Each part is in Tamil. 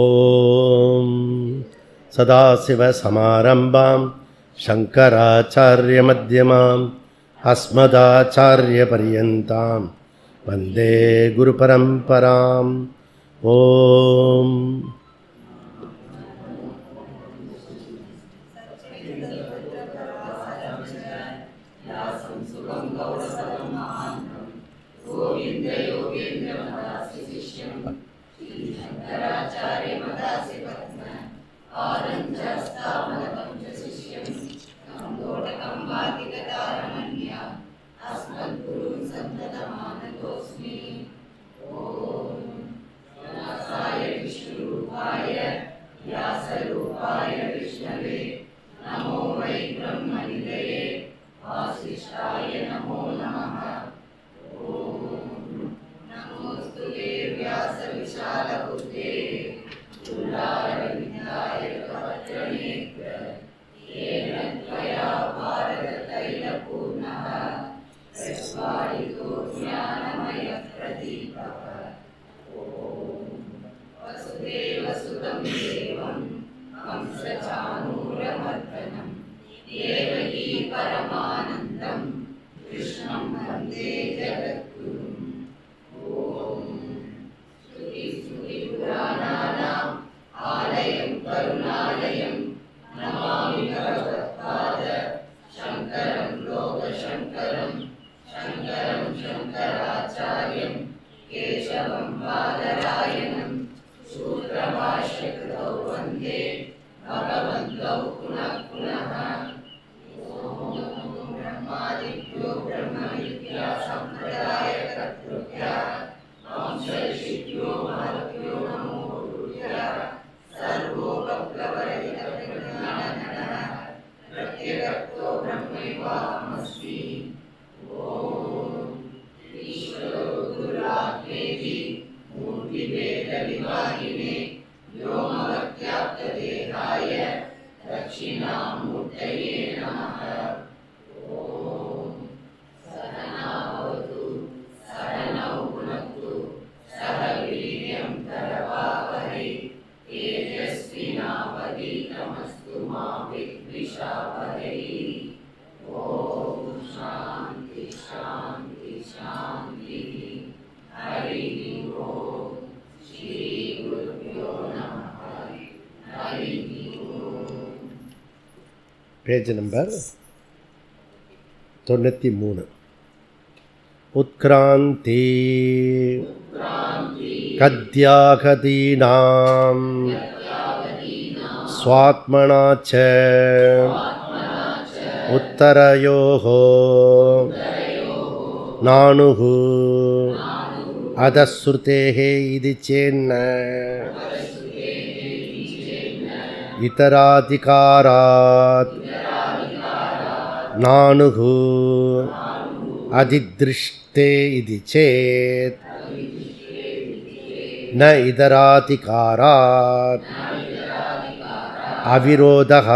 ஓம் சதாசிவசமாரம்பாம் சங்கராச்சார்யமத்யமாம் அஸ்மதாச்சார்யபர்யந்தாம் வந்தே குருபரம்பராம். ஓம் பேஜ் நம்பர் 93. உத்க்ராந்தி கத்யாகதீனாம் ஸ்வாத்மனாச்ச உத்தரயோஹோ நானுஹு அதஸ்ருதேஹே இதி சேன்ன இதராதிகாராத் நானுஹு அதித்ருஷ்டே இதி சேத் ந இதராதிகாராத் அவிரோதஹ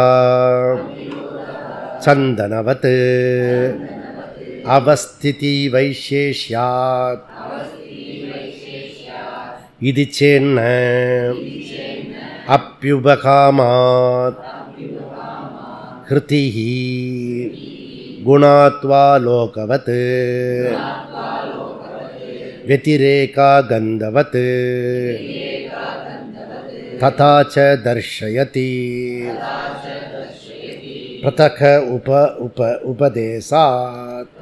சந்தனவத் அவஸ்திதி வைசேஷ்யாத் இதி சேன்ன அப்யுபகாமாத் ஹ்ருதிஹி குணாத்வா லோகவத் வ்யதிரேகா கந்தவத் ததா ச தர்ஷயதி பிரதக உபதேசாத்.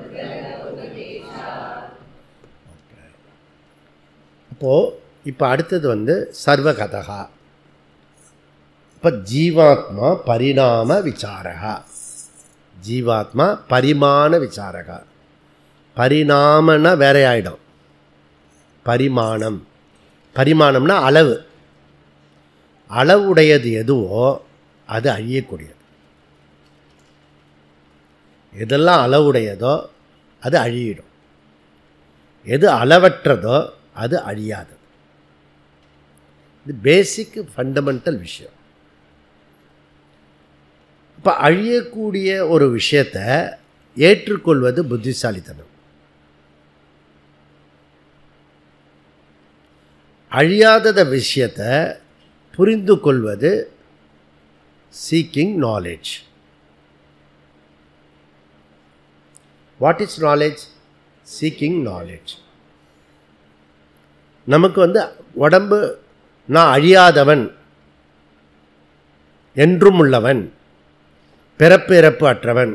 இப்போ அடுத்தது சர்வகதா. இப்போ ஜீவாத்மா பரிணாம விசாரகா, ஜீவாத்மா பரிமாண விசாரகா. பரிணாமன்னா வேற ஆயிடும். பரிமாணம், பரிமாணம்னா அளவு. அளவுடையது எதுவோ அது அழியக்கூடியது. எதெல்லாம் அளவுடையதோ அது அழியிடும். எது அளவற்றதோ அது அழியாதது. இது பேசிக் ஃபண்டமெண்டல் விஷயம். இப்போ அழியக்கூடிய ஒரு விஷயத்தை ஏற்றுக்கொள்வது புத்திசாலித்தனம். அழியாதத விஷயத்தை புரிந்து கொள்வது seeking knowledge. What is knowledge? Seeking knowledge. நமக்கு உடம்பு நான் அழியாதவன், என்றும் உள்ளவன், பிறப்பு இறப்பு அற்றவன்,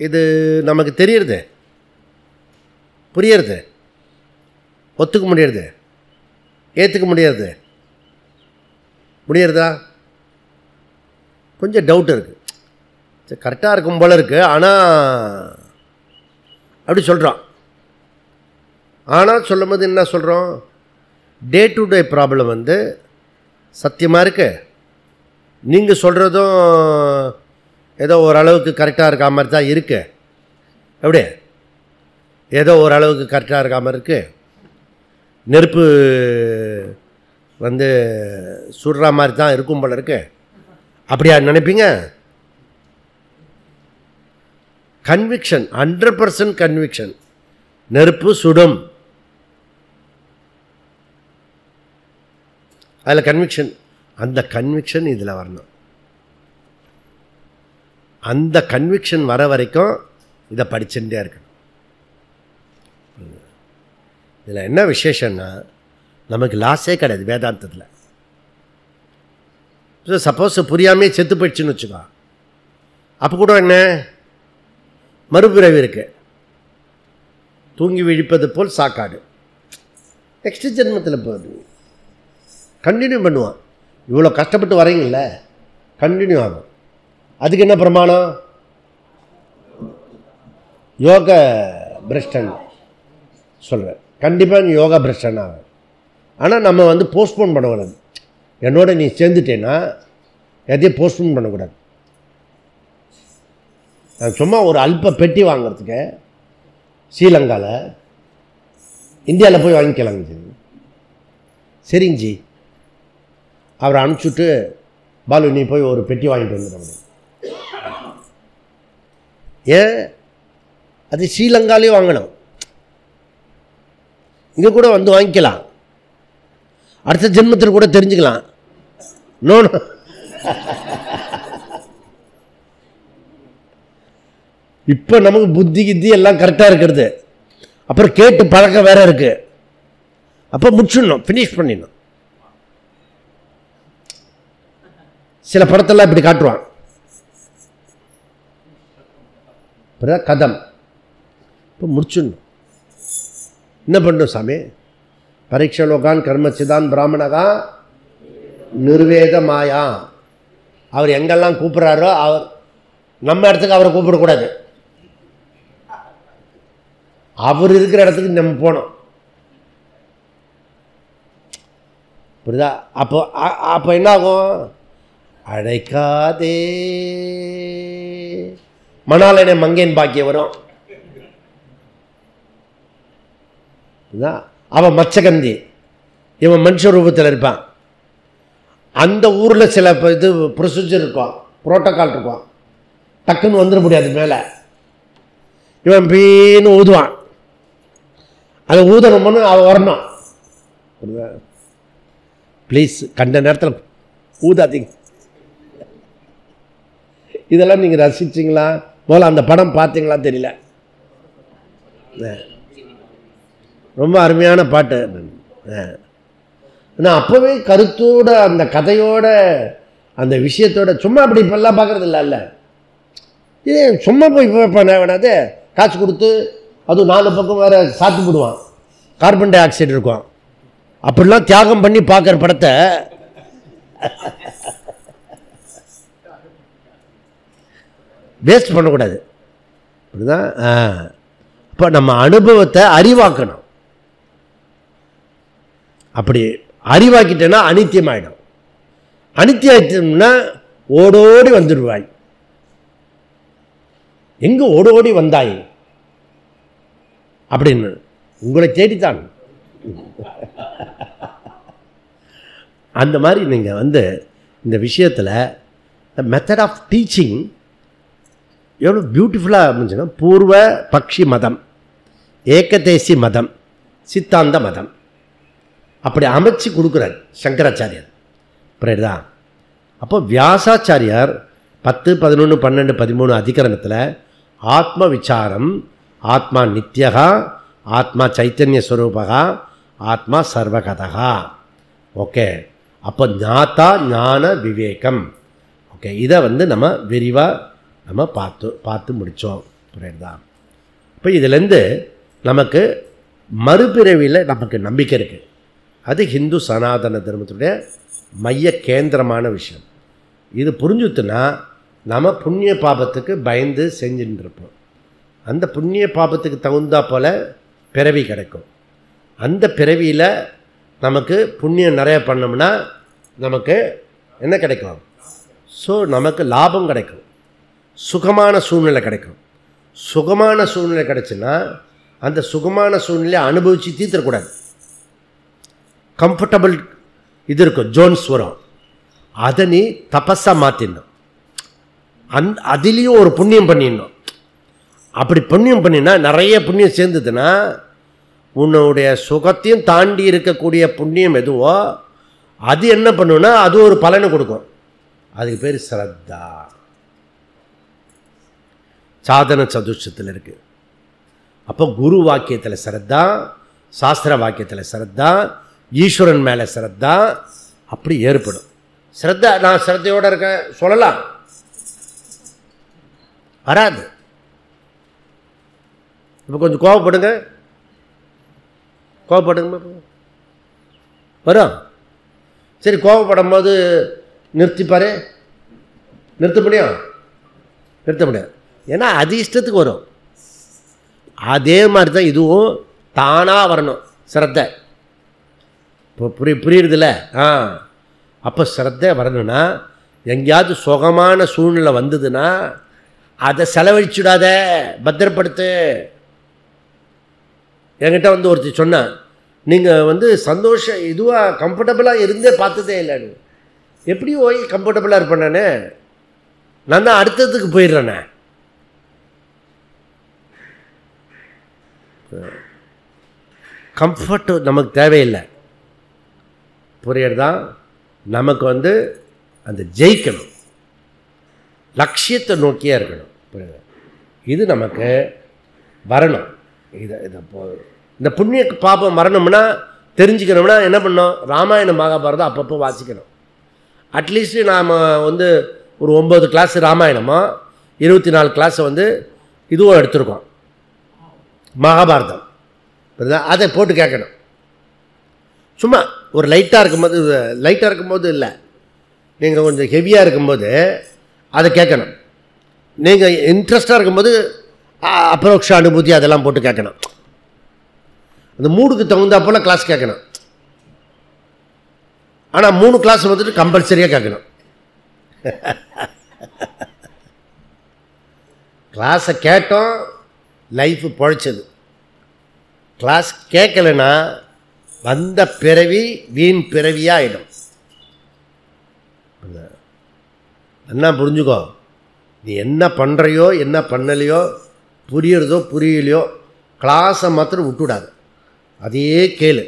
இது நமக்கு தெரியுறது, புரியுறது, ஒத்துக்க முடியறது, ஏற்றுக்க முடியறது, முடியறதா? கொஞ்சம் டவுட் இருக்குது. கரெக்டாக இருக்கும் போல இருக்குது, ஆனால் அப்படி சொல்கிறோம். ஆனால் சொல்லும் போது என்ன சொல்கிறோம்? டே டு டே ப்ராப்ளம் சத்தியமாக இருக்குது. நீங்கள் சொல்கிறதும் ஏதோ ஓரளவுக்கு கரெக்டாக இருக்கா மாதிரி தான் இருக்குது. எப்படி? ஏதோ ஓரளவுக்கு கரெக்டாக இருக்கா மாதிரி இருக்குது. நெருப்பு சுடுற மாதிரி தான் இருக்கும் போல இருக்கு. அப்படியா நினைப்பீங்க? Conviction, 100% conviction. நெருப்பு சுடும், அதில் கன்விக்ஷன். அந்த கன்விக்ஷன் இதில் வரணும். அந்த கன்விக்ஷன் வர வரைக்கும் இதை படிச்சுட்டே இருக்கணும். இதில் என்ன விசேஷன்னா, நமக்கு லாஸே கிடையாது வேதாந்தத்தில். சப்போஸ் புரியாமே செத்து போயிடுச்சுன்னு வச்சுக்கோ, அப்போ கூட என்ன மறுபிறவி இருக்கு. தூங்கி விழிப்பது போல் சாக்காடு. நெக்ஸ்ட் ஜென்மத்தில் போகுது, கண்டினியூ பண்ணுவான். இவ்வளோ கஷ்டப்பட்டு வரீங்கல்ல, கண்டினியூ ஆகும். அதுக்கு என்ன பிரமாணம்? யோக பிரஷ்டன் சொல்கிறேன். கண்டிப்பாக நீ யோகா பிரஷ்டன் ஆகும். ஆனால் நம்ம போஸ்ட்போன் பண்ணக்கூடாது. என்னோட நீ சேர்ந்துட்டேன்னா எதையும் போஸ்ட்போன் பண்ணக்கூடாது. நான் சும்மா ஒரு அல்ப பெட்டி வாங்கிறதுக்கு ஸ்ரீலங்காவில், இந்தியாவில் போய் வாங்கிக்கலாங்க. சரிங்கஜி, அவரை அனுப்பிச்சுட்டு, பாலு நீ போய் ஒரு பெட்டி வாங்கிட்டு வந்துடுற. ஏன்? அது ஸ்ரீலங்காலேயே வாங்கணும், இங்கே கூட வாங்கிக்கலாம், அடுத்த ஜென்மத்தில் கூட தெரிஞ்சுக்கலாம். நோ, இப்போ நமக்கு புத்தி கித்தி எல்லாம் கரெக்டாக இருக்கிறது. அப்புறம் கேட்டு பழக்கம் வேற இருக்கு. அப்போ முடிச்சிடணும், ஃபினிஷ் பண்ணிடணும். சில படத்தெல்லாம் இப்படி காட்டுவான், கதம். இப்போ முடிச்சிடணும். என்ன பண்ணணும் சாமி? பரீட்சலோகான் கர்மச்சிதான் பிராமணகா நிர்வேத மாயா. அவர் எங்கெல்லாம் கூப்பிட்றாரோ, அவர் நம்ம இடத்துக்கு அவரை கூப்பிடக்கூடாது. அவர் இருக்கிற இடத்துக்கு நம்ம போனோம். புரியுதா? அப்போ என்ன ஆகும்? அழைக்காதே மணாலனை மங்கேன் பாக்கிய வரும். அவன் மச்சகந்தி, இவன் மனுஷ ரூபத்தில் இருப்பான். அந்த ஊரில் சில இது ப்ரொசீஜர் இருக்கும், புரோட்டோக்கால் இருக்கும். டக்குன்னு வந்துட முடியாது மேலே. இவன் பீன்னு ஊதுவான். அதை ஊதணும்னு அவன் வரணும். ப்ளீஸ் கண்ட நேரத்தில் ஊதாதீங்க. இதெல்லாம் நீங்கள் ரசிச்சிங்களா? போல அந்த படம் பார்த்தீங்களா தெரியல. ரொம்ப அருமையான பாட்டு. நான் அப்போவே கருத்தோட, அந்த கதையோட, அந்த விஷயத்தோட, சும்மா அப்படி இப்பெல்லாம் பார்க்குறது இல்லை. இது சும்மா போய் வேணாது, காசு கொடுத்து அதுவும் 4 பக்கம் வேறு சாத்து போடுவான், கார்பன் டை ஆக்சைடு இருக்கும். அப்படிலாம் தியாகம் பண்ணி பார்க்குற படத்தை வேஸ்ட் பண்ணக்கூடாது. அப்படிதான். அப்போ நம்ம அனுபவத்தை அறிவாக்கணும். அப்படி அறிவாக்கிட்டேன்னா அனித்தியமாயிடும். அனித்தியம்னா ஓடோடி வந்துடுவாய். எங்க ஓடோடி வந்தாய் அப்படின்னு உங்களை தேடித்தான். அந்த மாதிரி நீங்கள் இந்த விஷயத்தில் மெத்தட் ஆஃப் டீச்சிங் எவ்வளோ பியூட்டிஃபுல்லாக இருந்துச்சுன்னா, பூர்வ பக்ஷி மதம், ஏகதேசி மதம், சித்தாந்த மதம் அப்படி அமைச்சு கொடுக்குறார் சங்கராச்சாரியார். புரியுதா? அப்போ வியாசாச்சாரியார் 10, 11, 12, 13 அதிகரணத்தில் ஆத்ம விசாரம், ஆத்மா நித்யகா, ஆத்மா சைத்தன்ய ஸ்வரூபகா, ஆத்மா சர்வகதகா. ஓகே, அப்போ ஞாத்தா ஞான விவேகம். ஓகே, இதை நம்ம விரிவாக நம்ம பார்த்து முடித்தோம். புரியுதா? இப்போ இதிலேருந்து நமக்கு மறுபிறவியில் நமக்கு நம்பிக்கை இருக்குது. அது ஹிந்து சனாதன தர்மத்துடைய மைய கேந்திரமான விஷயம். இது புரிஞ்சுத்துனா நம்ம புண்ணிய பாபத்துக்கு பயந்து செஞ்சுட்டு இருப்போம். அந்த புண்ணிய பாபத்துக்கு தகுந்தா போல் பிறவி கிடைக்கும். அந்த பிறவியில் நமக்கு புண்ணியம் நிறைய பண்ணோம்னா நமக்கு என்ன கிடைக்கும்? ஸோ நமக்கு லாபம் கிடைக்கும், சுகமான சூழ்நிலை கிடைக்கும். சுகமான சூழ்நிலை கிடைச்சுன்னா அந்த சுகமான சூழ்நிலையை அனுபவித்து தீர்த்தக்கூடாது. கம்ஃபர்டபுள் இது இருக்கும், ஜோன்ஸ் வரும். அதை நீ தபஸாக மாற்றிடணும். அதுலேயும் ஒரு புண்ணியம் பண்ணிடணும். அப்படி புண்ணியம் பண்ணினா நிறைய புண்ணியம் சேர்ந்ததுன்னா உன்னுடைய சுகத்தையும் தாண்டி இருக்கக்கூடிய புண்ணியம் எதுவோ அது என்ன பண்ணுன்னா அது ஒரு பலனை கொடுக்கும். அதுக்கு பேர் ஸ்ரத்தா. சாதன சதுஷ்டத்தில் இருக்குது. அப்போ குரு வாக்கியத்தில் ஸ்ரத்தா, சாஸ்திர வாக்கியத்தில் ஸ்ரத்தா, ஈஸ்வரன் மேலே ஸ்ரத்தா அப்படி ஏற்படும். ஸ்ரத்தா, நான் ஸ்ரத்தையோடு இருக்கேன் சொல்லலாம், வராது. இப்போ கொஞ்சம் கோவப்படுங்க வரும். சரி, கோவப்படும் போது நிறுத்த முடியாது. ஏன்னா அது இஷ்டத்துக்கு வரும். அதே மாதிரி தான் இதுவும் தானாக வரணும் ஸ்ரத்தை. இப்போ புரியுறதில்ல? அப்போ ஸ்ரத்தை வரணும்னா எங்கேயாவது சுகமான சூழ்நிலை வந்ததுன்னா அதை செலவழிச்சுடாத, பத்திரப்படுத்து. என்கிட்ட ஒருத்தி சொன்னேன், நீங்கள் சந்தோஷம் இதுவாக கம்ஃபர்டபுளாக இருந்தே பார்த்ததே இல்லைன்னு. எப்படி போய் கம்ஃபர்டபுளாக இருப்பேன்? நான் தான் அடுத்ததுக்கு போயிடுறேண்ணே. கம்ஃபர்ட் நமக்கு தேவையில்லை. புரியுறதா? நமக்கு அந்த ஜெயிக்கணும், லட்சியத்தை நோக்கியே இருக்கணும். புரியுது? இது நமக்கு வரணும். இந்த புண்ணிய பாபம் வரணும்னா தெரிஞ்சுக்கணும்னா என்ன பண்ணோம்? ராமாயணம் மகாபாரதம் அப்பப்போ வாசிக்கணும். அட்லீஸ்ட் நாம் ஒரு 9 கிளாஸ் ராமாயணமோ 24 கிளாஸை இதுவும் எடுத்துருக்கோம் மகாபாரதம். அதை போட்டு கேட்கணும். சும்மா ஒரு லைட்டாக இருக்கும்போது இல்லை, நீங்கள் கொஞ்சம் ஹெவியாக இருக்கும்போது அதை கேட்கணும். நீங்கள் இன்ட்ரெஸ்டாக இருக்கும்போது அப்ரோக்ஷ அனுபூதி அதெல்லாம் போட்டு கேட்கணும். அந்த மூடுக்கு தகுந்தா போல் கிளாஸ் கேட்கணும். ஆனால் 3 கிளாஸ் கம்பல்சரியாக கேட்கணும். கிளாஸை கேட்டோம், லைஃப் பொழைச்சது. கிளாஸ் கேட்கலைன்னா வந்த பிறவி வீண் பிறவியாக ஆகிடும். என்ன புரிஞ்சுக்கோ, நீ என்ன பண்ணுறையோ என்ன பண்ணலையோ, புரியுறதோ புரியலையோ, கிளாஸை மாத்திரம் விட்டுவிடாது, அதையே கேளு.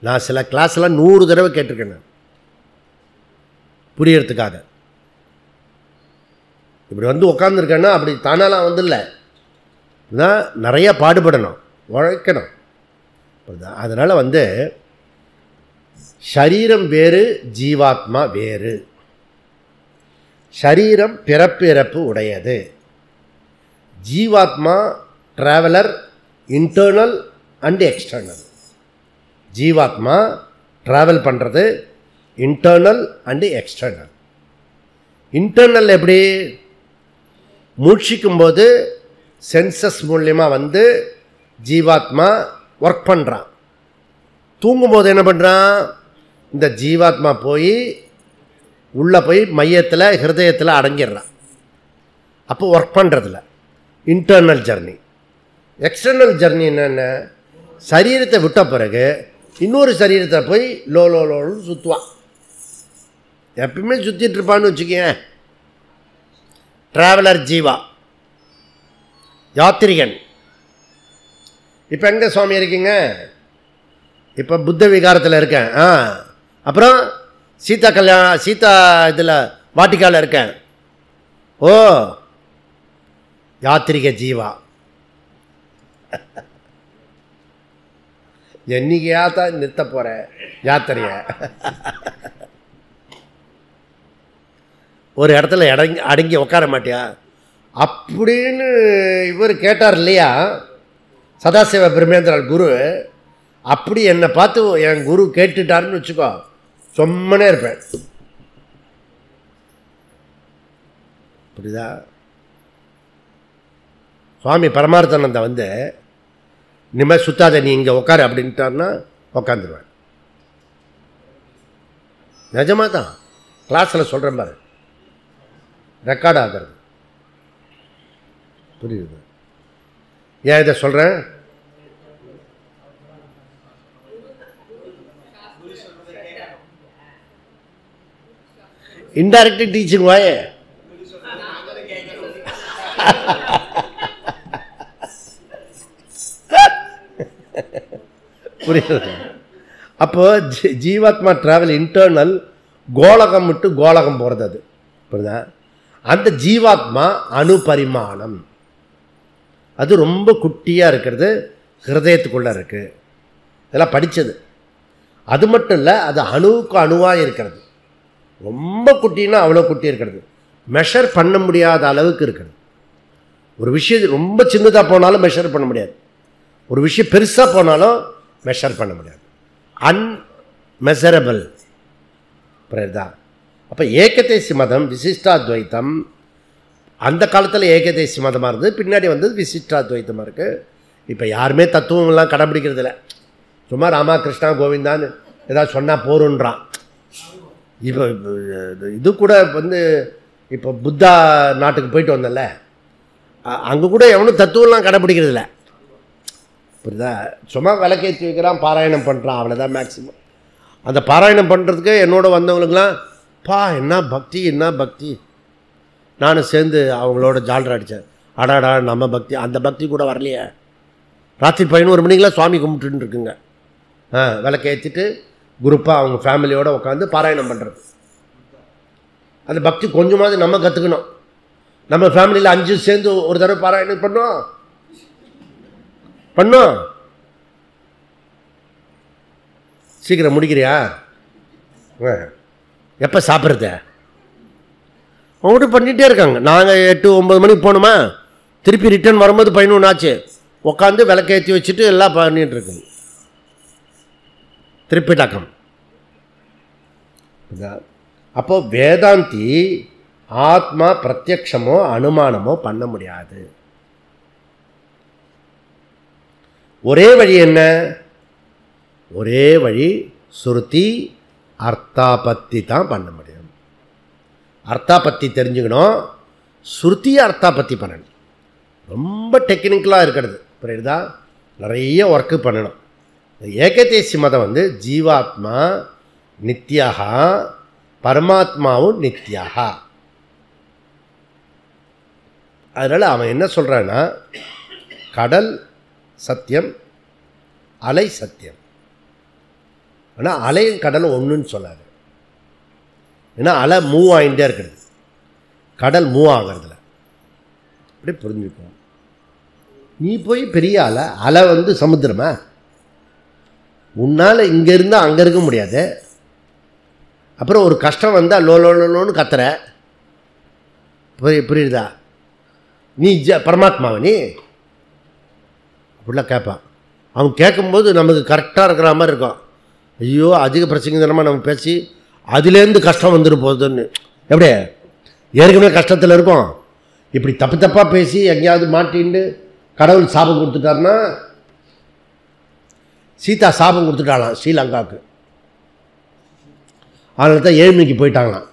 நான் சில கிளாஸெல்லாம் 100 தடவை கேட்டிருக்கேன் நான் புரியறதுக்காக. இப்படி உட்காந்துருக்கேன்னா அப்படி தானாலாம் இல்லை, நிறைய பாடுபடணும், உழைக்கணும். அதனால் சரீரம் வேறு, ஜீவாத்மா வேறு. சரீரம் பிறப்பு உடையது. ஜீவாத்மா ட்ராவலர், இன்டர்னல் அண்ட் எக்ஸ்டர்னல். ஜீவாத்மா ட்ராவல் பண்ணுறது இன்டர்னல் அண்டு எக்ஸ்டர்னல். இன்டர்னல் எப்படி? மூழ்கிக்கும்போது சென்சஸ் மூலியமாக ஜீவாத்மா ஒர்க் பண்ணுறான். தூங்கும்போது என்ன பண்ணுறான்? இந்த ஜீவாத்மா உள்ளே போய் மையத்தில் ஹிருதயத்தில் அடங்கிடுறான். அப்போ ஒர்க் பண்ணுறதில்ல. Internal journey. எக்ஸ்டர்னல் ஜர்னி என்னென்ன? சரீரத்தை விட்ட பிறகு இன்னொரு சரீரத்தை போய் லோன்னு சுற்றுவான். எப்பவுமே சுற்றிட்டு இருப்பான்னு வச்சுக்கேன். ட்ராவலர் ஜீவா, யாத்திரிகன். இப்போ எங்கே சுவாமி இருக்கீங்க? இப்போ புத்த விகாரத்தில் இருக்கேன். அப்புறம் சீதா இதில் வாட்டிக்காவில் இருக்கேன். ஓ, யாத்திரிக ஜீவா. என்னைக்கையா தான் நிறுத்த போகிறேன் யாத்திரைய. ஒரு இடத்துல அடங்கி உட்கார மாட்டியா அப்படின்னு இவர் கேட்டார் இல்லையா, சதாசிவ பிரம்மேந்திரன் குரு. அப்படி என்னை பார்த்து என் குரு கேட்டுட்டாருன்னு வச்சுக்கோ, சொம்மனே இருப்பேன். புரியுதா? சுவாமி பரமார்த்தானந்தா வந்து இனிமேல் சுத்தாத, நீ இங்கே உட்காரு அப்படின்ட்டாருன்னா உட்காந்துருவேன். நிஜமாக தான் கிளாஸில் சொல்கிறேன் பாரு, ரெக்கார்ட் ஆகிறது. புரியுது? ஏன் இதை சொல்கிறேன்? இன்டைரக்ட் டீச்சிங் வாயே. புரியுது? அப்போ ஜீவாத்மா டிராவல் இன்டர்னல், கோலகம் விட்டு கோலகம் போகிறது. அது புரியுதா? அந்த ஜீவாத்மா அணுபரிமாணம், அது ரொம்ப குட்டியாக இருக்கிறது, ஹிருதயத்துக்குள்ளே இருக்குது. இதெல்லாம் படித்தது. அது மட்டும் இல்லை, அது அணுவுக்கு அணுவாக இருக்கிறது. ரொம்ப குட்டின்னா அவ்வளோ குட்டி இருக்கிறது, மெஷர் பண்ண முடியாத அளவுக்கு இருக்கிறது. ஒரு விஷயம் ரொம்ப சின்னதாக போனாலும் மெஷர் பண்ண முடியாது, ஒரு விஷயம் பெருசாக போனாலும் மெஷர் பண்ண முடியாது. அன்மெஷரபிள். புரியுதா? அப்போ ஏகதேசி மதம், விசிஷ்டாத்வைத்தம் அந்த காலத்தில் ஏகதேசி மதமாக இருந்தது, பின்னாடி வந்து விசிஷ்டாத்வைத்தமாக இருக்குது. இப்போ யாருமே தத்துவம்லாம் கடைப்பிடிக்கிறது இல்லை, சும்மா ராமா கிருஷ்ணா கோவிந்தான்னு ஏதாவது சொன்னால் போருன்றான். இப்போ இது கூட வந்து இப்போ புத்தா நாட்டுக்கு போயிட்டு வந்தல, அங்கே கூட எவனும் தத்துவம்லாம் கடைப்பிடிக்கிறது இல்லை. புரியுதா? சும்மா விளக்கேற்றி வைக்கிறான், பாராயணம் பண்ணுறான், அவ்வளோதான் மேக்சிமம். அந்த பாராயணம் பண்ணுறதுக்கு என்னோட வந்தவங்களுக்கெல்லாம் என்ன பக்தி, என்ன பக்தி. நானும் சேர்ந்து அவங்களோட ஜால்ரா அடித்தேன். அடாடா, நம்ம பக்தி, அந்த பக்தி கூட வரலையே. ராத்திரி 11 மணிக்கெலாம் சுவாமி கும்பிட்டுன்னு இருக்குங்க. விளக்கேற்றிட்டு குரூப்பாக அவங்க ஃபேமிலியோடு உட்காந்து பாராயணம் பண்ணுறது. அந்த பக்தி கொஞ்சமாவது நம்ம கற்றுக்கணும். நம்ம ஃபேமிலியில் 5 சேர்ந்து ஒரு தடவை பாராயணம் பண்ணோம். சீக்கிரம் முடிக்கிறியா? எப்போ சாப்பிட்றத? அவங்க பண்ணிகிட்டே இருக்காங்க. நாங்கள் 8-9 மணிக்கு போகணுமா, திருப்பி ரிட்டர்ன் வரும்போது 11 ஆச்சு. உட்காந்து விளக்கேற்றி வச்சுட்டு எல்லாம் பண்ணிகிட்டு இருக்குங்க. திரிப்பிடக்கம். அப்போது வேதாந்தி ஆத்மா பிரத்யக்ஷமோ அனுமானமோ பண்ண முடியாது. ஒரே வழி என்ன? ஒரே வழி சுருதி அர்த்தாபத்தி தான் பண்ண முடியும். அர்த்தாபத்தி தெரிஞ்சுக்கணும், சுருதி அர்த்தாபத்தி பண்ணணும். ரொம்ப டெக்னிக்கலாக இருக்கிறது, புரியுதா? நிறைய ஒர்க்கு பண்ணணும். ஏகதேசி மதம் வந்து ஜீவாத்மா நித்யாக, பரமாத்மாவும் நித்யாக. அதனால் அவன் என்ன சொல்கிறான்னா, கடல் சத்தியம், அலை சத்தியம். ஆனால் அலையும் கடலும் ஒன்றுன்னு சொல்லாது. ஏன்னா அலை மூவ் ஆகிட்டே இருக்கிறது, கடல் மூவ் ஆகிறதுல. அப்படி புரிஞ்சுக்கணும். நீ போய் பெரிய அலை வந்து சமுத்திரமா? உன்னால் இங்கே இருந்தால் அங்கே இருக்க முடியாது. அப்புறம் ஒரு கஷ்டம் வந்தால் லோன்னு கத்துற. புரியுதா? நீ பரமாத்மாவை நீ அப்படிலாம் கேட்பான். அவன் கேட்கும்போது நமக்கு கரெக்டாக இருக்கிற மாதிரி இருக்கும். ஐயோ, அதிக பிரச்சனை தானமாக நம்ம பேசி அதுலேருந்து கஷ்டம் வந்துட்டு போகுதுன்னு. எப்படி ஏற்கனவே கஷ்டத்தில் இருக்கும், இப்படி தப்பாக பேசி எங்கேயாவது மாட்டின்னு கடவுள் சாபம் கொடுத்துட்டாருன்னா, சீதா சாபம் கொடுத்துட்டாலாம் ஸ்ரீலங்காவுக்கு. அதனால தான் ஏழ்மைக்கு போயிட்டாங்களாம்.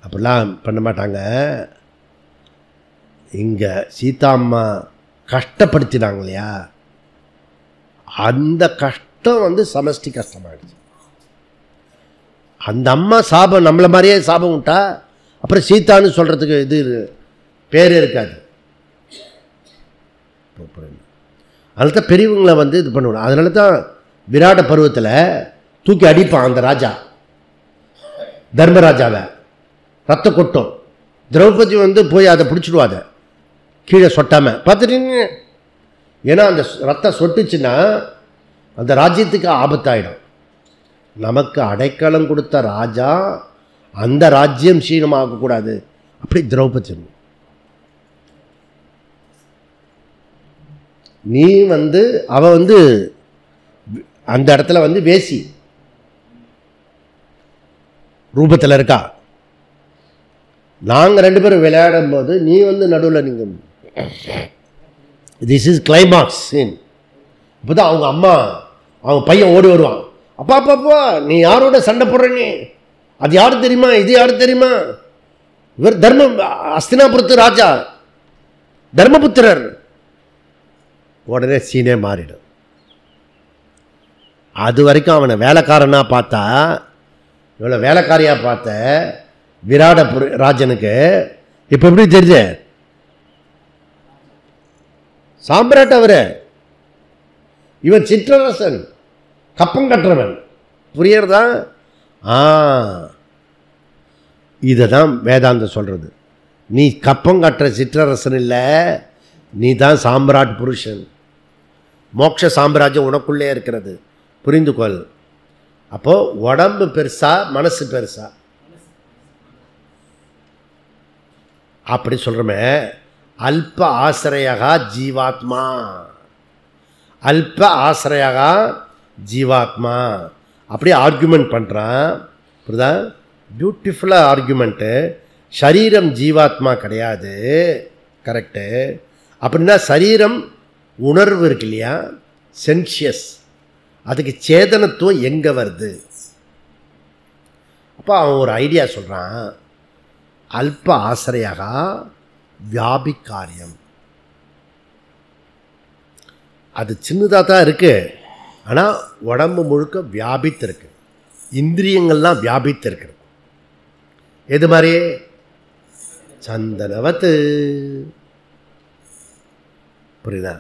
அப்படிலாம் பண்ண மாட்டாங்க. இங்கே சீதா அம்மா கஷ்டப்படுத்தினாங்க இல்லையா, அந்த கஷ்டம் வந்து சமஷ்டி கஷ்டமாயிடுச்சு. அந்த அம்மா சாபம் நம்மளை மாதிரியே சாபம் விட்டா அப்புறம் சீதான்னு சொல்கிறதுக்கு இது பேர் இருக்காது. அதனால தான் பெரியவங்களை வந்து இது பண்ணுவாங்க. அதனால தான் விராட பருவத்தில் தூக்கி அடிப்பான் அந்த ராஜா, தர்மராஜாவை, ரத்த கொட்டும். திரௌபதி வந்து போய் அதை பிடிச்சிடுவாத கீழே சொட்டாமல் பார்த்துட்டீங்க. ஏன்னா அந்த ரத்தம் சொட்டுச்சுன்னா அந்த ராஜ்யத்துக்கு ஆபத்தாயிடும். நமக்கு அடைக்கலம் கொடுத்த ராஜா, அந்த ராஜ்யம் சீனமாகக்கூடாது. அப்படி திரௌபதி, நீ வந்து அவ வந்து அந்த இடத்துல வந்து வேசி ரூபத்தில் இருக்கா. நாங்கள் 2 பேரும் விளையாடும் போது நீ வந்து நடுவில் நீங்கள், திஸ் இஸ் கிளைமாக்ஸ் சீன். இப்போ தான் அவங்க அம்மா அவங்க பையன் ஓடி வருவான், அப்பா அப்பா அப்பா நீ யாரோட சண்டை போடுற, நீ அது யாரு தெரியுமா, இது யாரு தெரியுமா, இவர் அஸ்தினாபுரத்து ராஜா தர்மபுத்திரர். உடனே சீனே மாறிடும். அது வரைக்கும் அவனை வேலைக்காரனாக பார்த்தா, இவ்வளோ வேலைக்காரியாக பார்த்த விராட ராஜனுக்கு இப்போ எப்படி தெரிஞ்ச சாம்ராட் அவரு. இவன் சிற்றரசன், கப்பம் கட்டுறவன். புரியறதா? இதை தான் வேதாந்தம் சொல்கிறது. நீ கப்பம் கட்டுற சிற்றரசன் இல்லை, நீ தான் சாம்ராட் புருஷன். மோட்ச சாம்ராஜ்யம் உனக்குள்ளே இருக்கிறது, புரிந்து கொள். அப்போது உடம்பு பெருசா மனசு பெருசா? அப்படி சொல்கிறோமே. அல்ப ஆசிரயகா ஜீவாத்மா, அல்ப ஆசிரயகா ஜீவாத்மா. அப்படியே ஆர்குமெண்ட் பண்ணுறான். புரியுதா? பியூட்டிஃபுல்லாக ஆர்குமெண்ட்டு. சரீரம் ஜீவாத்மா கிடையாது, கரெக்டு. அப்படின்னா சரீரம் உணர்வு இருக்கு இல்லையா, சென்சியஸ், அதுக்கு சேதனத்துவம் எங்கே வருது? அப்போ அவன் ஒரு ஐடியா சொல்கிறான், அல்ப ஆசிரயகா வியாபிக்காரியம். அது சின்னதாக தான் இருக்குது, ஆனால் உடம்பு முழுக்க வியாபித்து இருக்கு, இந்திரியங்கள்லாம் வியாபித்து இருக்கிறது. எது மாதிரி? சந்தனவத்து. புரியுதா?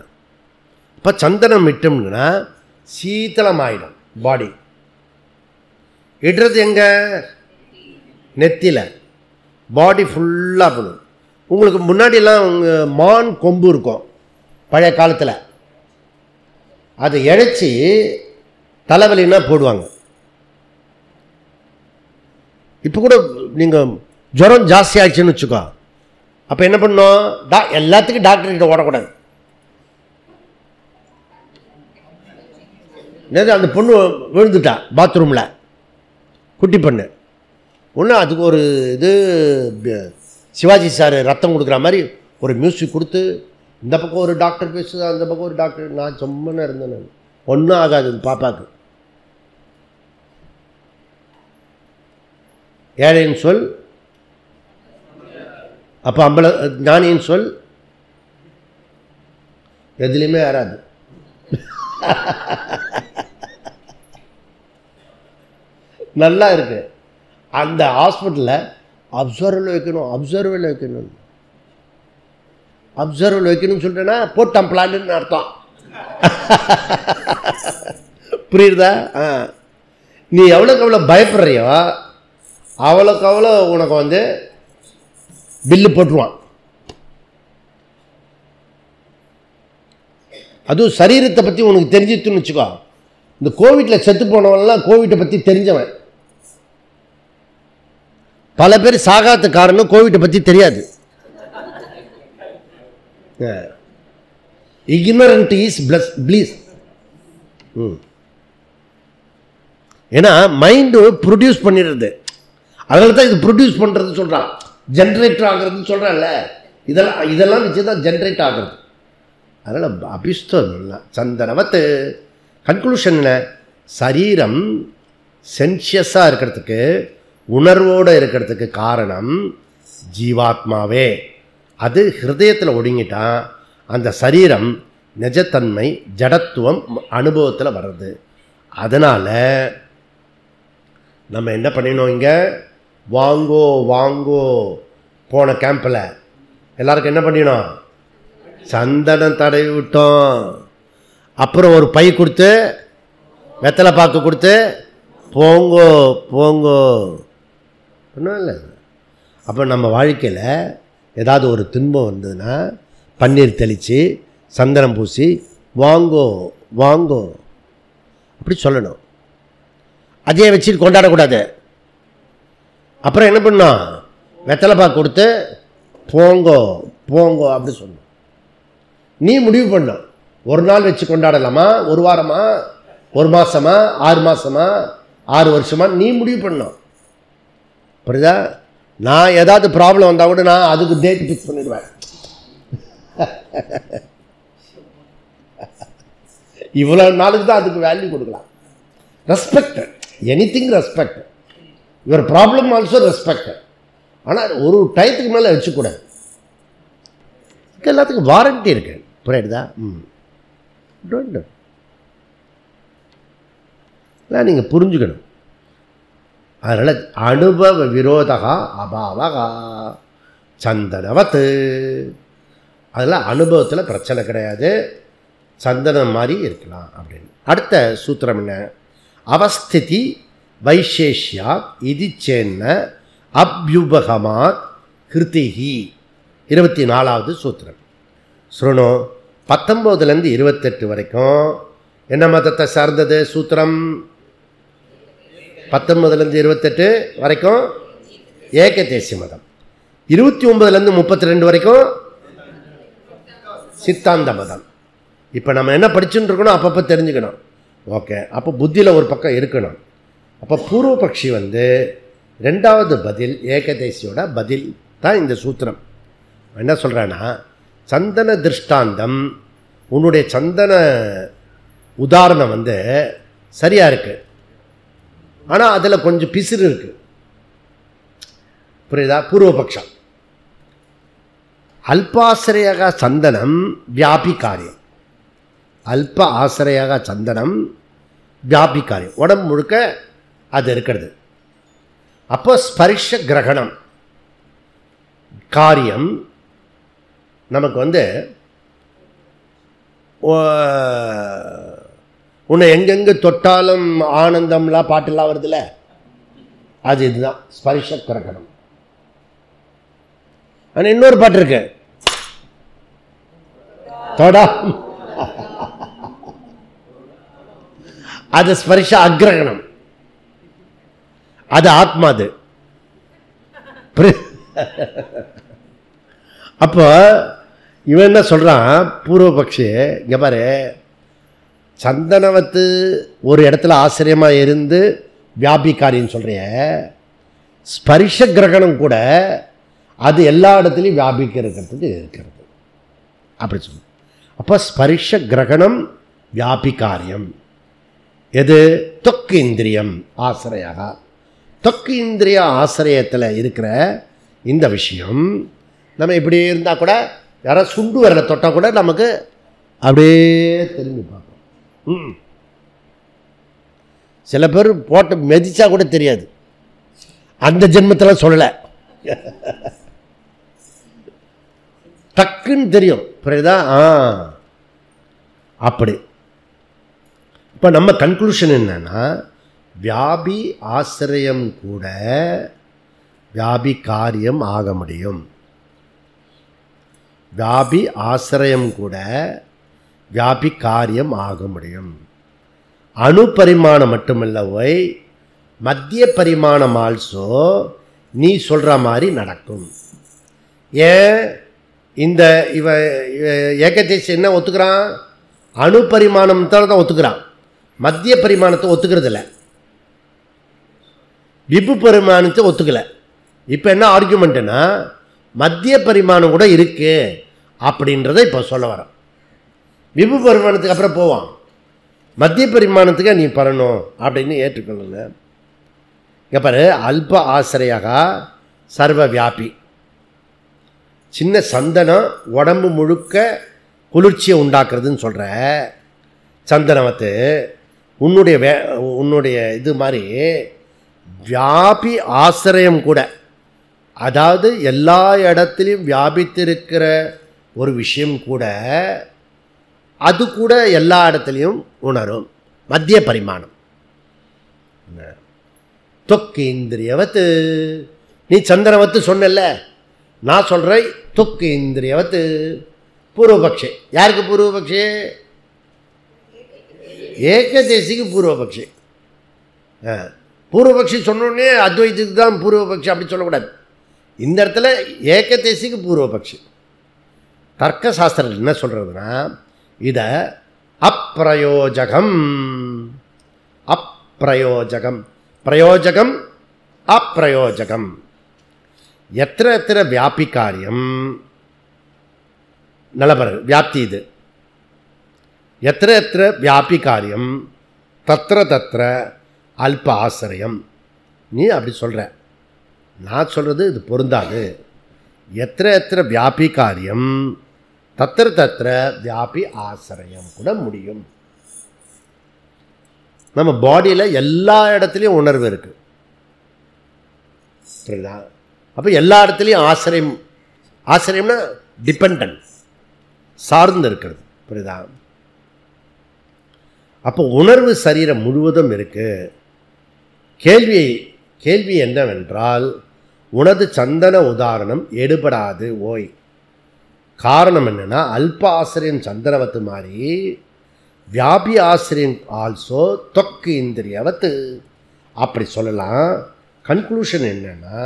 இப்போ சந்தனம் விட்டோம்னா சீத்தளமாயிடும் பாடி. இடுறது எங்கே? நெத்தியில். பாடி ஃபுல்லாக பண்ணும். உங்களுக்கு முன்னாடியெல்லாம் மான் கொம்பு இருக்கும் பழைய காலத்தில், அதை இழைச்சி தலைவலின்னா போடுவாங்க. இப்போ கூட நீங்கள் ஜுரம் ஜாஸ்தி ஆகிடுச்சுன்னு வச்சுக்கோ, அப்போ என்ன பண்ணோம்? எல்லாத்துக்கும் டாக்டர்கிட்ட ஓடக்கூடாது. அந்த பொண்ணு விழுந்துட்டா பாத்ரூமில், குட்டி பொண்ணு ஒன்று, அதுக்கு ஒரு இது சிவாஜி சார் ரத்தம் கொடுக்குற மாதிரி ஒரு மியூசிக் கொடுத்து, இந்த பக்கம் ஒரு டாக்டர் பேசுதா, அந்த பக்கம் ஒரு டாக்டர். நான் சும்மா இருந்தேன். நான் ஒன்றும் ஆகாது பாப்பாவுக்கு. ஏழையின் சொல் அப்போ ஞானியின் சொல் எதுலேயுமே ஏறாது. நல்லா இருக்கு. அந்த ஹாஸ்பிட்டலில் அப்சர்வில் வைக்கணும், அப்சர்வில் வைக்கணும், அப்சர்வில் வைக்கணும்னு சொல்லிட்டேன்னா போட்டான் பிளான்னு அர்த்தம். புரியுதா? நீ எவ்வளோக்கு எவ்வளோ பயப்படுறியோ அவ்வளோக்கு அவ்வளோ உனக்கு வந்து பில்லு போட்டுருவான். அதுவும் சரீரத்தை பற்றி உனக்கு தெரிஞ்சிட்டுன்னு வச்சுக்கோ. இந்த கோவிட்டில் செத்து போனவன்லாம் கோவிட்டை பற்றி தெரிஞ்சவன். பல பேர் சாகாத காரணம் கோவிட்டை பற்றி தெரியாது. Ignorant is bliss. ஏன்னா மைண்டு ப்ரொடியூஸ் பண்ணிடுறது. அதனால தான் இது ப்ரொடியூஸ் பண்ணுறது சொல்கிறான், ஜென்ரேட்டர் ஆகுறதுன்னு சொல்கிறான்ல. இதெல்லாம் வச்சு தான் ஜென்ரேட் ஆகுறது. அதனால் அபிஸ்தம் சந்தனவத்து. கன்க்ளூஷன் என்ன? சரீரம் சென்சியஸாக இருக்கிறதுக்கு, உணர்வோடு இருக்கிறதுக்கு காரணம் ஜீவாத்மாவே. அது ஹிருதயத்தில் ஒடுங்கிட்டான் அந்த சரீரம் நிஜத்தன்மை, ஜடத்துவம் அனுபவத்தில் வர்றது. அதனால் நம்ம என்ன பண்ணினோம்? இங்கே வாங்கோ வாங்கோ போன கேம்பில் எல்லாருக்கும் என்ன பண்ணினோம்? சந்தனம் தடவி விட்டோம். அப்புறம் ஒரு பை கொடுத்து வெத்தலை பாக்கு கொடுத்து போங்கோ போங்கோ ஒன்றும் இல்லை. அப்போ நம்ம வாழ்க்கையில் ஏதாவது ஒரு துன்பம் வந்ததுன்னா பன்னீர் தெளித்து சந்தனம் பூசி வாங்கோ வாங்கோ அப்படி சொல்லணும். அதே வச்சுட்டு கொண்டாடக்கூடாது. அப்புறம் என்ன பண்ணோம், வெத்தலை பாக்கு கொடுத்து போங்கோ போங்கோ அப்படி சொல்லணும். நீ முடிவு பண்ணணும், ஒரு நாள் வச்சு கொண்டாடலாமா, ஒரு வாரமா, ஒரு மாதமா, 6 மாதமா, 6 வருஷமா, நீ முடிவு பண்ணணும். புரியுதா? நான் ஏதாவது ப்ராப்ளம் வந்தால் கூட நான் அதுக்கு டேட் ஃபிக்ஸ் பண்ணிடுவேன். இவ்வளோ நாளுக்கு தான் அதுக்கு வேல்யூ கொடுக்கலாம். Respect, anything respect. Your problem also respect. ஆனால் ஒரு டயத்துக்கு மேலே வச்சுக்கூடாது. எல்லாத்துக்கும் வாரண்டி இருக்கு. புரியுதா? நீங்கள் புரிஞ்சுக்கணும். அதனால் அனுபவ விரோதகா அபாவகா சந்தனவத்து. அதெல்லாம் அனுபவத்தில் பிரச்சனை கிடையாது, சந்தனம் மாதிரி இருக்கலாம் அப்படின்னு. அடுத்த சூத்திரம் என்ன? அவஸ்திதி வைசேஷ்யா இது சேன்ன அப்யுபகமாத் கிருதிஹி. 24வது சூத்திரம். ஸ்ருணு 19லேருந்து 28 வரைக்கும் என்ன மதத்தை சார்ந்தது சூத்திரம்? 19லேருந்து 28 வரைக்கும் ஏகதேசி மதம். 29லேருந்து 32 வரைக்கும் சித்தாந்த மதம். இப்போ நம்ம என்ன படிச்சுட்டு இருக்கணும், அப்பப்போ தெரிஞ்சுக்கணும். ஓகே, அப்போ புத்தியில் ஒரு பக்கம் இருக்கணும். அப்போ பூர்வபக்ஷி 2வது பதில் ஏகதேசியோட பதில் தான் இந்த சூத்திரம். என்ன சொல்கிறேன்னா, சந்தன திருஷ்டாந்தம், உன்னுடைய சந்தன உதாரணம் சரியாக இருக்குது, ஆனால் அதில் கொஞ்சம் பிசிறு இருக்குது. புரியுதா? பூர்வபக்ஷம். அல்பாசிரயாக சந்தனம் வியாபி காரியம். அல்ப ஆசிரயாக சந்தனம் வியாபி காரியம், உடம்பு முழுக்க அது இருக்கிறது. அப்போ ஸ்பர்ஷ கிரகணம் காரியம் நமக்கு உன்னை எங்கெங்கே தொட்டாலும் ஆனந்தம்லாம் பாட்டுலாம் வருதுல்ல, அது இதுதான் ஸ்பர்ஷ கிரகணம். ஆனால் இன்னொரு பாட்டு இருக்கு, தொடா, அது ஸ்பர்ஷ அக்ரகணம், அது ஆத்மா. அது அப்போ இவன் என்ன சொல்றான், பூர்வபக்ஷி, இங்க பாரு, சந்தனவத்து ஒரு இடத்துல ஆச்சரியமா இருந்து வியாபிக்காரின்னு சொல்றிய, ஸ்பர்ஷ கிரகணம் கூட அது எல்லா இடத்துலையும் வியாபிக்கிறதுக்கு இருக்கிறது அப்படி சொல்லு. அப்போ ஸ்பர்ஷ கிரகணம் வியாபிக்காரியம். எது? தொக்கு இந்திரியம் ஆசிரியாக. தொக்கு இந்திரிய ஆசிரியத்தில் இருக்கிற இந்த விஷயம் நம்ம இப்படி இருந்தால் கூட, யாராவது சுண்டு வரல தொட்டால் கூட நமக்கு அப்படியே திரும்பி பார்ப்போம். சில பேர் போட்டு மெதிச்சா கூட தெரியாது, அந்த ஜென்மத்தில் சொல்லலை, டக்குன்னு தெரியும். புரியுதா? அப்படி. இப்போ நம்ம கன்க்ளூஷன் என்னன்னா, வியாபி ஆசிரியம் கூட வியாபி காரியம் ஆக முடியும். வியாபி ஆசிரியம் கூட வியாபி காரியம் ஆக முடியும். அணு பரிமாணம் மட்டுமல்ல, ஒய் மத்திய பரிமாணம் ஆல்சோ நீ சொல்கிற மாதிரி நடக்கும். ஏன் இந்த ஏகதேசி என்ன ஒத்துக்கிறான்? அணு பரிமாணம் தான் ஒத்துக்கிறான், மத்திய பரிமாணத்தை ஒத்துக்கிறதில்ல, விபு பரிமாணத்தை ஒத்துக்கல. இப்போ என்ன ஆர்குமெண்ட்னா, மத்திய பரிமாணம் கூட இருக்கு அப்படின்றத இப்போ சொல்ல வரோம். விபு பரிமாணத்துக்கு அப்புறம் போவான், மத்திய பரிமாணத்துக்கு நீ பண்ணணும் அப்படின்னு ஏற்றுக்கணுங்க. இங்கே பாரு, அல்ப ஆசிரியாக சர்வ வியாபி. சின்ன சந்தனம் உடம்பு முழுக்க குளிர்ச்சியை உண்டாக்குறதுன்னு சொல்கிற சந்தனவத்து உன்னுடைய இது மாதிரி வியாபி ஆசிரியம் கூட, அதாவது எல்லா இடத்துலையும் வியாபித்திருக்கிற ஒரு விஷயம் கூட அது கூட எல்லா இடத்துலையும் உணரும். மத்திய பரிமாணம். தொக்கு இந்திரியவத்து. நீ சந்திரவத்து சொன்னல, நான் சொல்கிறேன் தொக்கு இந்திரியவத்து. பூர்வபக்ஷே. யாருக்கு பூர்வபக்ஷே? ஏகதேசிக்கு பூர்வபக்ஷி. பூர்வபக்ஷி சொன்னோடனே அத்வைத்துக்கு தான் பூர்வபக்ஷி அப்படி சொல்லக்கூடாது. இந்த இடத்துல ஏகதேசிக்கு பூர்வபக்ஷி. தர்க்க சாஸ்திரத்தில் என்ன சொல்கிறதுனா, இதை அப்பிரயோஜகம் அப்பிரயோஜகம் பிரயோஜகம் அப்பிரயோஜகம் எத்திர எத்திர வியாபி காரியம் நலபர் வியாப்தி. இது எத்திர எத்திர வியாபி காரியம் தத்திர தத்திர அல்ப ஆசிரியம். நீ அப்படி சொல்கிற, நான் சொல்கிறது இது பொருந்தாது. எத்திர எத்திர வியாபி காரியம் தத்திர தத்திர வியாபி ஆசிரியம் கூட முடியும். நம்ம பாடியில் எல்லா இடத்துலையும் உணர்வு இருக்குது, புரியுதா? அப்போ எல்லா இடத்துலையும் ஆசிரியம். ஆசிரியம்னா டிபெண்ட், சார்ந்து இருக்கிறது, புரியுதா? அப்போ உணர்வு சரீரம் முழுவதும் இருக்கு. கேள்வி என்னவென்றால், உனது சந்தன உதாரணம் எடுபடாது ஓய். காரணம் என்னன்னா, அல்ப ஆசிரியம் சந்தனவத்து மாதிரி வியாபி ஆசிரியம் ஆல்சோ தொக்கு இந்திரியவத்து அப்படி சொல்லலாம். கன்க்ளூஷன் என்னன்னா,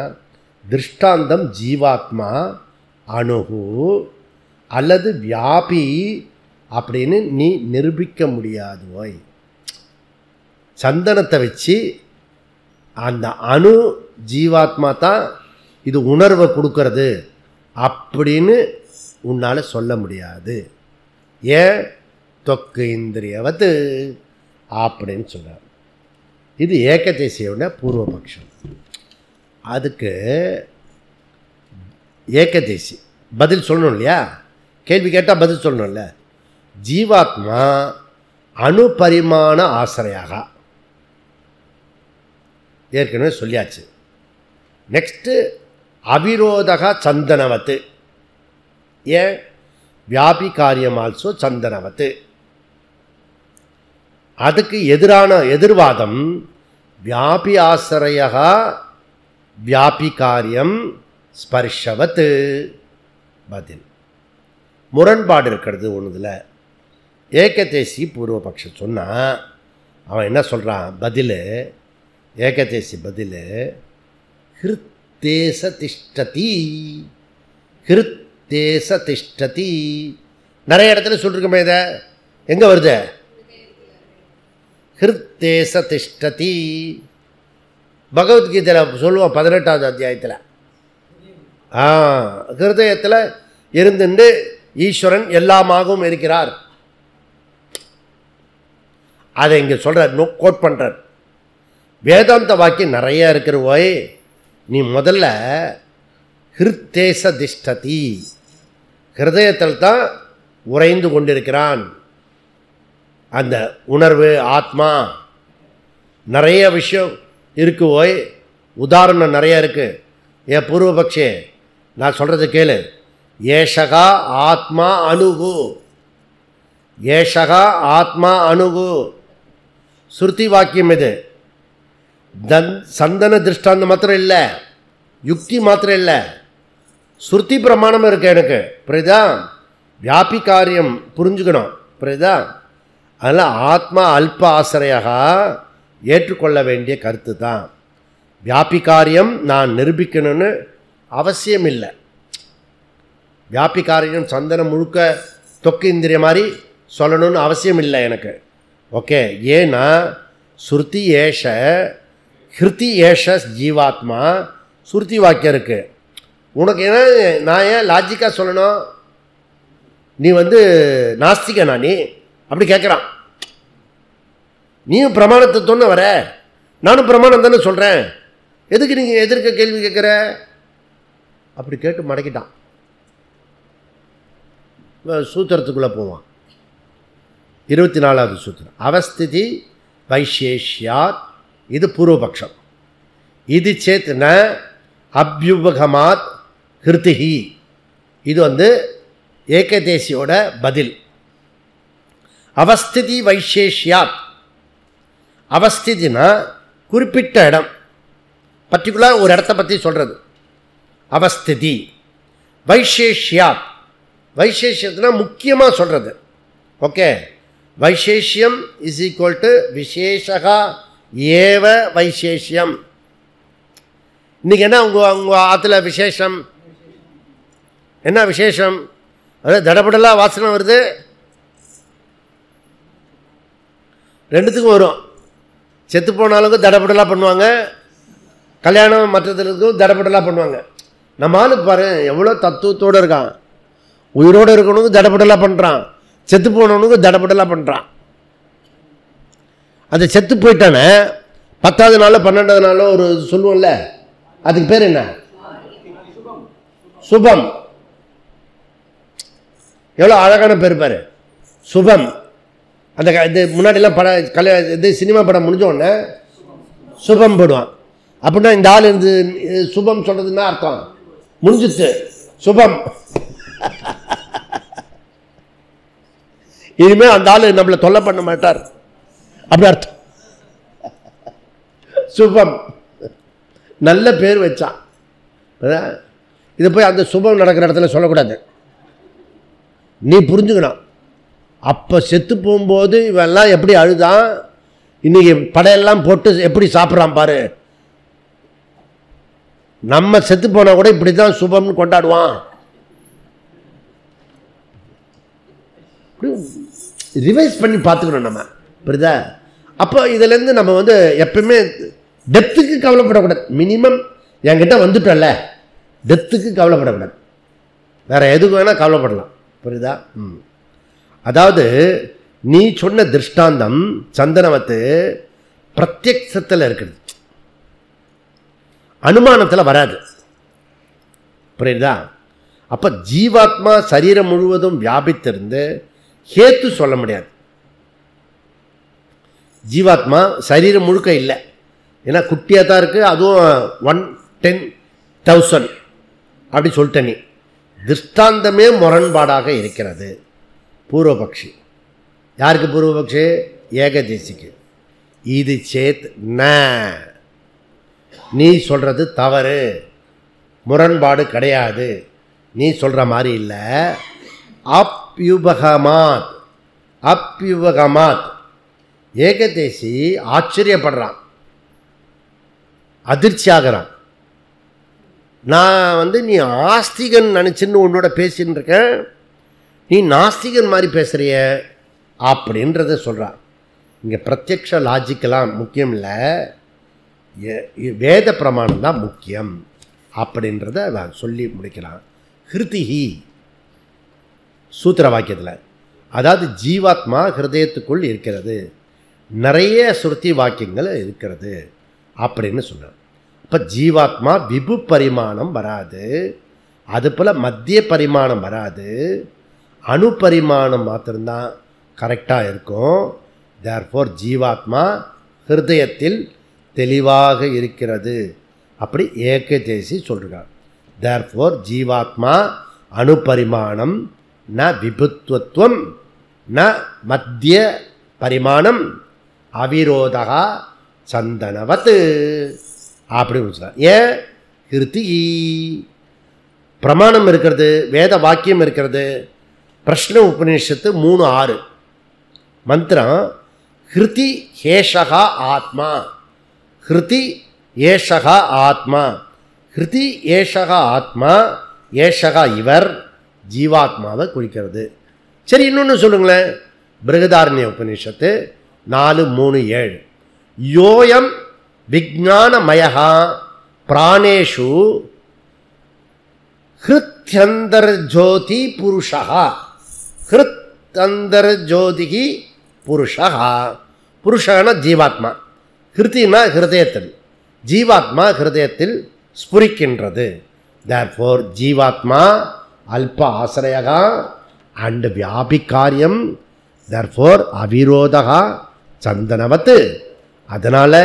திருஷ்டாந்தம் ஜீவாத்மா அணுகு அல்லது வியாபி அப்படின்னு நீ நிரூபிக்க முடியாது ஓய். சந்தனத்தை வச்சு அந்த அணு ஜீவாத்மா தான் இது உணர்வை கொடுக்கறது அப்படின்னு உன்னால் சொல்ல முடியாது. ஏன்? தொக்கு இந்திரியவத்து அப்படின்னு சொல்கிறார். இது ஏகதேசியோட பூர்வபக்ஷம். அதுக்கு ஏகதேசி பதில் சொல்லணும் இல்லையா? கேள்வி கேட்டால் பதில் சொல்லணும்ல. ஜீவாத்மா அணுபரிமாண ஆசிரியாக ஏற்கனவே சொல்லியாச்சு. நெக்ஸ்ட்டு அவிரோதக சந்தனவத்து. ஏன்? வியாபி காரியம் ஆல்சோ சந்தனவத்து. அதுக்கு எதிர்வாதம் வியாபி ஆசிரியாக வியாபி காரியம் ஸ்பர்ஷவத்து. பதில் முரண்பாடு இருக்கிறது ஒன்றுதில். ஏகதேசி பூர்வபக்ஷம் சொன்னால் அவன் என்ன சொல்கிறான்? பதில் ஏகதேசி பதில் ஹிருத்தேச திஷ்டதி. ஹிருத்தேச திஷ்டதி நிறைய இடத்துல சொல்லிருக்கோமே. இதை எங்கே வருது? ஹிருத்தேச திஷ்டதி பகவத்கீதையில் சொல்லுவோம் 18வது அத்தியாயத்தில். ஹிருதயத்தில் இருந்துட்டு ஈஸ்வரன் எல்லாமாகவும் இருக்கிறார். அதை இங்கே சொல்கிறார், கோட் பண்ணுறார். வேதாந்த வாக்கியம் நிறைய இருக்கிற போய் நீ முதல்ல ஹிருத்தேச திஷ்டதி, ஹிருதயத்தில் தான் உறைந்து கொண்டிருக்கிறான் அந்த உணர்வு ஆத்மா. நிறைய விஷயம் இருக்கு ஓய், உதாரணம் நிறைய இருக்குது. ஏன் பூர்வபக்ஷே, நான் சொல்கிறது கேளு. ஏஷகா ஆத்மா அணுகு, ஏஷகா ஆத்மா அணுகு ஸ்ருதி வாக்கியம். இது சந்தன திருஷ்டாந்தம் மாத்திரம் இல்லை, யுக்தி மாத்திரம் இல்லை, ஸ்ருதி பிரமாணம் இருக்கு எனக்கு, புரியுதா? வியாபி காரியம் புரிஞ்சுக்கணும், புரியுதா? அதனால் ஆத்மா அல்ப ஆசிரியாக ஏற்றுக்கொள்ள வேண்டிய கருத்து தான். வியாபி காரியம் நான் நிரூபிக்கணும்னு அவசியம் இல்லை. வியாபி காரியம் சந்தனம் முழுக்க தொக்கு இந்திரிய மாதிரி சொல்லணும்னு அவசியம் இல்லை எனக்கு. ஓகே, ஏன்னா ஸ்ருதி ஏஷ ஹிருதி ஏஷ ஜீவாத்மா ஸ்ருதி வாக்கியம் இருக்குது. உனக்கு ஏன்னா நான் ஏன் லாஜிக்காக சொல்லணும்? நீ நாஸ்திகனா நீ? அப்படி கேட்குறான். நீயும் பிரமாணத்தை சொன்ன வர, நானும் பிரமாணம் தானே சொல்கிறேன், எதுக்கு நீங்கள் எதிர்க்க கேள்வி கேட்குற? அப்படி கேட்டு மடக்கிட்டான். சூத்திரத்துக்குள்ளே போவான். 24வது சூத்திரம் அவஸ்திதி வைசேஷ்யாத். இது பூர்வபக்ஷம். இது சேத் ந அபியுபகமாத் ஹிருதிஹி. இது ஏகதேசியோட பதில். அவஸ்திதி வைசேஷ்யாத். அவஸ்திதினா குறிப்பிட்ட இடம், பர்டிகுலர் ஒரு இடத்த பற்றி சொல்கிறது அவஸ்திதி. வைசேஷ்யாத், வைசேஷ்யத்துனா முக்கியமாக சொல்கிறது. ஓகே, வைசேஷ்யம் இஸ் ஈக்குவல் டு விசேஷகா ஏவ வைசேஷ்யம். இன்றைக்கி என்ன உங்கள் ஆற்றுல விசேஷம்? என்ன விசேஷம்? அதாவது தடபடலாக வாசனை வருது, ரெண்டுத்துக்கும் வரும். செத்து போனாலும் தடபடலாக பண்ணுவாங்க, கல்யாணம் மற்றதுக்கும் தடபடலாக பண்ணுவாங்க. நம்ம ஆளுக்கு பாரு எவ்வளோ தத்துவத்தோடு இருக்கான். உயிரோடு இருக்கணுங்க தடபடலாக பண்ணுறான், செத்து போனவனுக்கு தடபடலாக பண்ணுறான். அந்த செத்து போயிட்டானே 10வது நாளோ 12வது நாளோ ஒரு சொல்லுவோம்ல, அதுக்கு பேர் என்ன? சுபம். எவ்வளோ அழகான பேர் பாரு, சுபம். அந்த இது முன்னாடிலாம் இது சினிமா படம் முடிஞ்ச உடனே சுபம் போடுவான். அப்படின்னா இந்த ஆள் இருந்து சுபம் சொல்றதுன்னா அர்த்தம் முடிஞ்சிச்சு, சுபம். இனிமே அந்த ஆள் நம்மளை தொல்லை பண்ண மாட்டார், அப்படி அர்த்தம். சுபம், நல்ல பேர் வச்சான். இதை போய் அந்த சுபம் நடக்கிற இடத்துல சொல்லக்கூடாது, நீ புரிஞ்சுக்கணும். அப்போ செத்து போகும்போது இவெல்லாம் எப்படி அழுதான், இன்னைக்கு படையெல்லாம் போட்டு எப்படி சாப்பிட்றான் பாரு. நம்ம செத்து போனா கூட இப்படி தான் சுபம்னு கொண்டாடுவான். ரிவைஸ் பண்ணி பார்த்துக்கணும் நம்ம, புரியுதா? அப்போ இதுலேருந்து நம்ம எப்பவுமே டெப்த்துக்கு கவலைப்படக்கூடாது. மினிமம் என்கிட்ட வந்துட்டோம்ல, டெப்த்துக்கு கவலைப்படக்கூடாது, வேற எதுக்கு வேணால் கவலைப்படலாம், புரியுதா? அதாவது நீ சொன்ன திருஷ்டாந்தம் சந்தனவத்து பிரத்யக்ஷத்தில் இருக்குது, அனுமானத்தில் வராது, புரியுதா? அப்போ ஜீவாத்மா சரீரம் முழுவதும் வியாபித்திருந்து ஹேத்து சொல்ல முடியாது. ஜீவாத்மா சரீரம் முழுக்க இல்லை, ஏன்னா குட்டியாக தான் இருக்குது, அதுவும் 1/10,000 அப்படி சொல்லிட்ட. நீ திருஷ்டாந்தமே முரண்பாடாக இருக்கிறது. பூர்வபக்ஷி யாருக்கு? பூர்வபக்ஷி ஏகதேசிக்கு. இது சேத் ந, நீ சொல்கிறது தவறு, முரண்பாடு கிடையாது, நீ சொல்கிற மாதிரி இல்லை. அப்யுபகமாத், அப்யுபகமாத். ஏகதேசி ஆச்சரியப்படுறான், அதிர்ச்சி ஆகிறான். நான் நீ ஆஸ்திகன் நினச்சின்னு உன்னோட பேசின்னு இருக்கேன், நீ நாஸ்திகன் மாதிரி பேசுகிறிய அப்படின்றத சொல்கிறான். இங்கே பிரத்யக்ஷ லாஜிக்கெல்லாம் முக்கியம் இல்லை, வேத பிரமாணம் தான் முக்கியம் அப்படின்றத நான் சொல்லி முடிக்கலாம். ஹிருதிஹி சூத்திர வாக்கியத்தில், அதாவது ஜீவாத்மா ஹிருதயத்துக்குள் இருக்கிறது, நிறைய ஸ்ருதி வாக்கியங்கள் இருக்கிறது அப்படின்னு சொன்னார். இப்போ ஜீவாத்மா விபு பரிமாணம் வராது, அதுபோல் மத்திய பரிமாணம் வராது, அணு பரிமாணம் மாத்திரம்தான் கரெக்டாக இருக்கும். தேர்ஃபோர் ஜீவாத்மா ஹிருதயத்தில் தெளிவாக இருக்கிறது அப்படி ஏகதேசி சொல்கிறார். தேர்ஃபோர் ஜீவாத்மா அணு பரிமாணம் ந விபுத்வத்வம் ந மத்திய பரிமாணம் அவிரோதா சந்தனவத் அப்படின்னு சொல்கிறார். ஏன்? ஹிருதி பிரமாணம் இருக்கிறது, வேத வாக்கியம் இருக்கிறது. பிரஷ்ன உபநிஷத்து 3:6 மந்திரம் ஹிருதி ஏஷகா ஆத்மா, ஹிருதி ஏஷகா ஆத்மா, ஹிருதி ஏஷகா ஆத்மா, ஏஷகா இவர் ஜீவாத்மாவை குறிக்கிறது. சரி, இன்னொன்று சொல்லுங்களேன். பிருகதாரண்ய உபநிஷத்து 4:3-7 யோயம் விஜானமயா பிராணேஷு ஹிருத்யந்தர்ஜோதி புருஷா, ஹிருத்தந்தர்ஜோதிகி புருஷா. புருஷனா ஜீவாத்மா, ஹிருத்தினா ஹிருதயத்தில், ஜீவாத்மா ஹிருதயத்தில் ஸ்புரிக்கின்றது. தேர்ஃபோர் ஜீவாத்மா அல்ப ஆசிரயா அண்ட் வியாபிகாரியம், தேர்ஃபோர் அவிரோதா சந்தனவத்து. அதனால்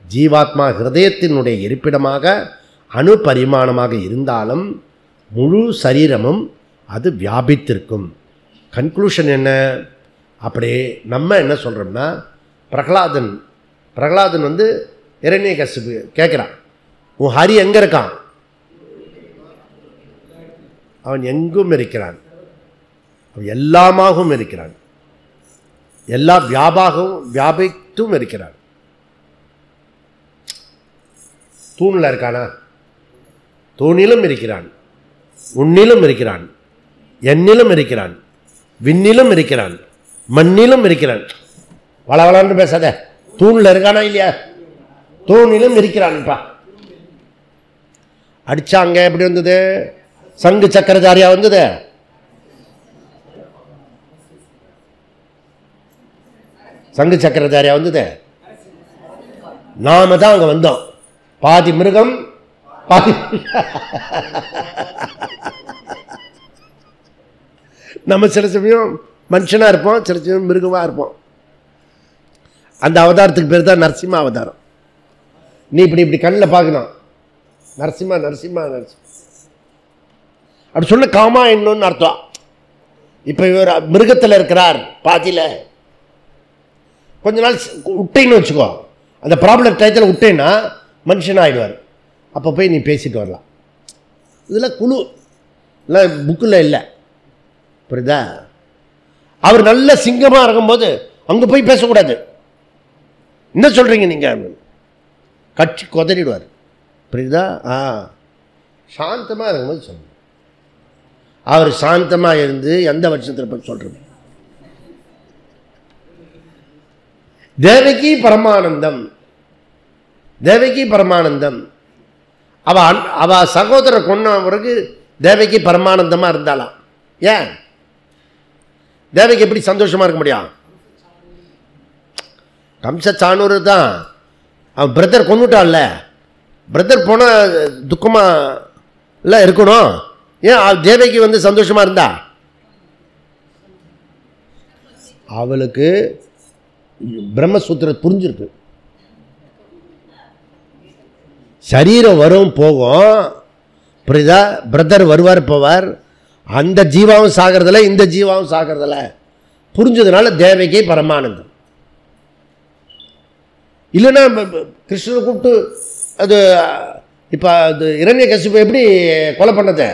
ஜீவாத்மா ஹிருதயத்தினுடைய இருப்பிடமாக அணு பரிமாணமாக இருந்தாலும் முழு சரீரமும் அது வியாபித்திருக்கும். கன்க்ளூஷன் என்ன? அப்படி நம்ம என்ன சொல்கிறோம்னா, பிரகலாதன் வந்து இரண்யகசிபு கேட்குறான், உன் ஹரி எங்கே இருக்கான்? அவன் எங்கும் இருக்கிறான், அவன் எல்லாமாகவும் இருக்கிறான், எல்லா வியாபித்தும் இருக்கிறான். தூணில் இருக்கானா? தூணிலும் இருக்கிறான், உன்னிலும் இருக்கிறான், என்னிலும் இருக்கிறான், விண்ணிலும் இருக்கிறான், மண்ணிலும் இருக்கிறான். வளவளான்னு பேசாத. தூணில் இருக்கானா இல்லையா? தூணிலும் இருக்கிறான்ப்பா. அடிச்சாங்க எப்படி வந்தது? சங்கு சக்கரதாரியா வந்தது. சங்கு சக்கரதாரியா வந்தது. நாம தான் அங்க வந்தோம். பாதி மிருகம் பாதி நம்ம சில சமயம் மனுஷனா இருப்போம், சில சமயம் மிருகமா இருப்போம். அந்த அவதாரத்துக்கு பேர் தான் நரசிம்ம அவதாரம். நீ இப்படி கண்ணில் பார்க்கணும், நரசிம்மா நரசிம்மா நரசிம்மா அப்படி சொன்ன காமா என்னன்னு அர்த்தம். இப்போ இவர் மிருகத்தில் இருக்கிறார், பாதியில் கொஞ்ச நாள் விட்டேன்னு வச்சுக்கோ, அந்த ப்ராப்ளம் டயத்தில் விட்டேன்னா மனுஷன் ஆகிடுவார். அப்போ போய் நீ பேசிட்டு வரலாம். இதெல்லாம் குழு இல்லை, புக்கில் இல்லை, புரியுதா? அவர் நல்ல சிங்கமாக இருக்கும்போது அங்கே போய் பேசக்கூடாது. என்ன சொல்கிறீங்க நீங்கள்? கட்சி கொதறிடுவார், புரியுதா? சாந்தமாக இருக்கும்போது சொல்லுங்க. அவர் சாந்தமாக இருந்து எந்த வருஷத்தில் போய் சொல்கிறது? தேவகி பரமானந்தம், தேவகி பரமானந்தம். அவ சகோதரர் கொன்ன பிறகு தேவகி பரமானந்தமாக இருந்தாலாம். ஏன் தேவகி எப்படி சந்தோஷமாக இருக்க முடியும்? கம்சச்சானூர் தான் அவன் பிரதர் கொண்டுட்டான்ல, பிரதர் போனால் துக்கமாக இல்லை இருக்கணும். ஏன் தேவகி வந்து சந்தோஷமாக இருந்தா? அவளுக்கு பிரம்மசூத்திரம் புரிஞ்சிருக்கு. சரீரம் வரும் போகும், புரியுதா? பிரதர் வருவார் போவார், அந்த ஜீவாவும் சாகிறதில்ல, இந்த ஜீவாவும் சாகிறதில்ல, புரிஞ்சதுனால தேவகி பரமானந்தம். இல்லைன்னா கிருஷ்ணனை கூப்பிட்டு அது இப்போ அது இரண்யகசிபு எப்படி கொலை பண்ணது?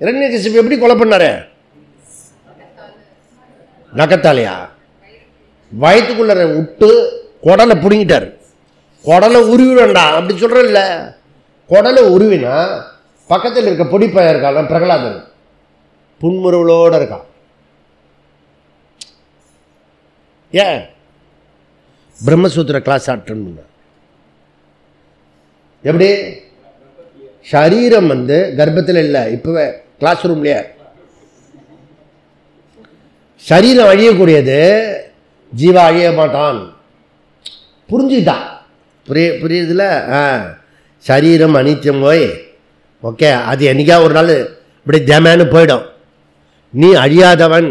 இரண்யகசிபு எப்படி கொலை பண்ணாரு? நகத்தாலையா? வயிற்றுக்குள்ள விட்டு குடலை பிடுங்கிட்டார். குடலை உருவிடா அப்படி சொல்கிறேன் இல்லை, குடலை உருவினா பக்கத்தில் இருக்க பொடிப்பையா இருக்கான் பிரகலாதன், புன்முறுவலோடு இருக்கான். ஏன்? பிரம்மசூத்திர கிளாஸ் அட்டன் பண்ண. எப்படி? சரீரம் வந்து கர்ப்பத்தில் இல்லை, இப்போவே கிளாஸ் ரூம்லையே. சரீரம் அழியக்கூடியது, ஜீவா அழிய மாட்டான். புரிஞ்சுக்கிட்டான். புரியுதுல? சரீரம் அனித்தியம் போய் ஓகே, அது என்னைக்கா ஒரு நாள் இப்படி தேமேன்னு போயிடும். நீ அழியாதவன்,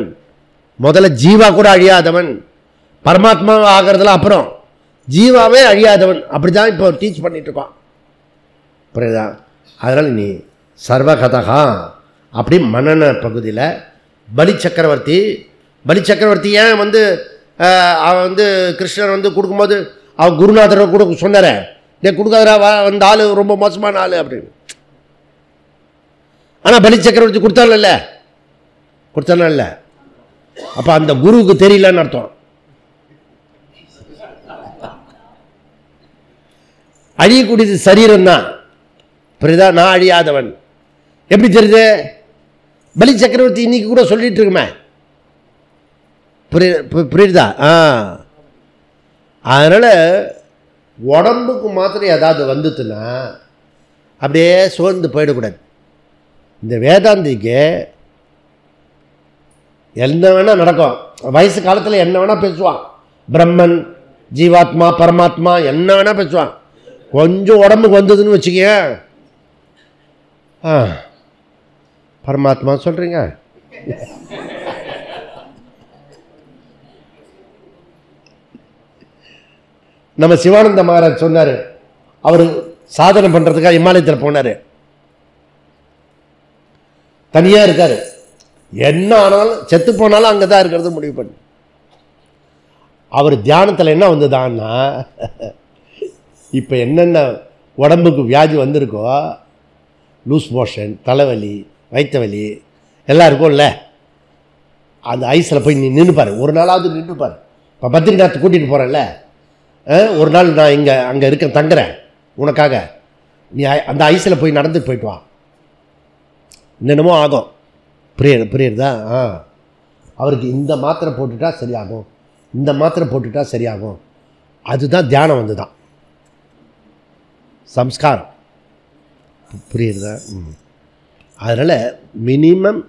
முதல்ல ஜீவா கூட அழியாதவன், பரமாத்மா ஆகிறதுல அப்புறம் ஜீவாவே அழியாதவன். அப்படி தான் இப்போ டீச் பண்ணிட்டு இருக்கோம், புரியுதா? அதனால் நீ சர்வகதகா அப்படி மன்னன பகுதியில் பலி சக்கரவர்த்தி ஏன் வந்து அவன் வந்து கிருஷ்ணர் வந்து கொடுக்கும்போது அவன் குருநாதரை கூட சொன்னார், டே கொடுக்காதரா, வந்த ஆள் ரொம்ப மோசமான ஆள் அப்படின்னு. ஆனால் பலி சக்கரவர்த்தி கொடுத்தால இல்லை. அப்போ அந்த குருவுக்கு தெரியலன்னு அர்த்தம். அழியக்கூடியது சரீரம் தான், புரியுதா? நான் அழியாதவன். எப்படி தெரியுது? பலி சக்கரவர்த்தி இன்னைக்கு கூட சொல்லிட்டு இருக்குமே, புரியுதா? அதனால உடம்புக்கு மாத்திரம் ஏதாவது வந்துட்டுன்னா அப்படியே சோர்ந்து போயிடக்கூடாது. இந்த வேதாந்திக்கு என்ன வேணா நடக்கும், வயசு காலத்தில் என்ன வேணா பேசுவான், பிரம்மன் ஜீவாத்மா பரமாத்மா என்ன வேணா பேசுவான். கொஞ்சம் உடம்புக்கு வந்ததுன்னு வச்சுக்க, பரமாத்மா சொல்றீங்க, நம்ம சிவானந்த மகாராஜ் சொன்னார், அவர் சாதனை பண்ணுறதுக்காக இமாலயத்தில் போனார், தனியாக இருக்கார். என்ன ஆனாலும் செத்து போனாலும் அங்கே தான் இருக்கிறது முடிவு பண்ணு. அவர் தியானத்தில் என்ன வந்துதான்னா, இப்போ என்னென்ன உடம்புக்கு வியாதி வந்திருக்கோ, லூஸ் மோஷன், தலைவலி, வயிற்று வலி எல்லாம் இருக்கும்ல, அந்த ஐஸில் போய் நீ நின்றுப்பார், ஒரு நாளாவது நின்றுப்பார். இப்போ பத்ரிநாத் கூட்டிகிட்டு போகிறேன்ல, ஒரு நாள் நான் அங்கே இருக்க தங்குறேன் உனக்காக, நீ அந்த ஐஸில் போய் நடந்து போயிட்டு வா, என்னென்னமோ ஆகும். புரியுறதா? அவருக்கு இந்த மாத்திரை போட்டுட்டா சரியாகும், இந்த மாத்திரை போட்டுட்டா சரியாகும். அதுதான் தியானம் வந்து தான் சம்ஸ்காரம். புரியுறதா? அதனால் மினிமம்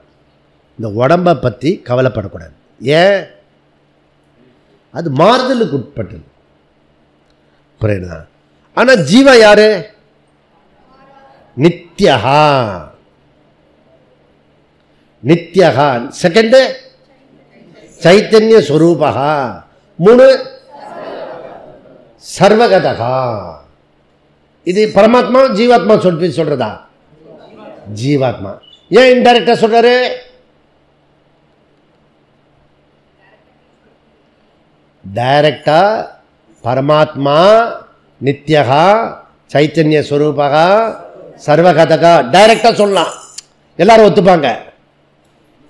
இந்த உடம்பை பற்றி கவலைப்படக்கூடாது. ஏன்? அது மாறுதலுக்கு உட்பட்டது. புரியுதா? ஆனால் ஜீவா யாரு? நித்யஹா. நித்யஹா. செகண்டு சைத்தன்ய ஸ்வரூபா. 3 சர்வகதகா. இது பரமாத்மா ஜீவாத்மா சொல்றதா? ஜீவாத்மா. ஏன் இன்டைரக்டா சொல்றாரு? டைரக்டா பரமாத்மா நித்யகா சைத்தன்ய ஸ்வரூபகா சர்வகதகா டைரக்டா சொல்லலாம், எல்லாரும் ஒத்துப்பாங்க.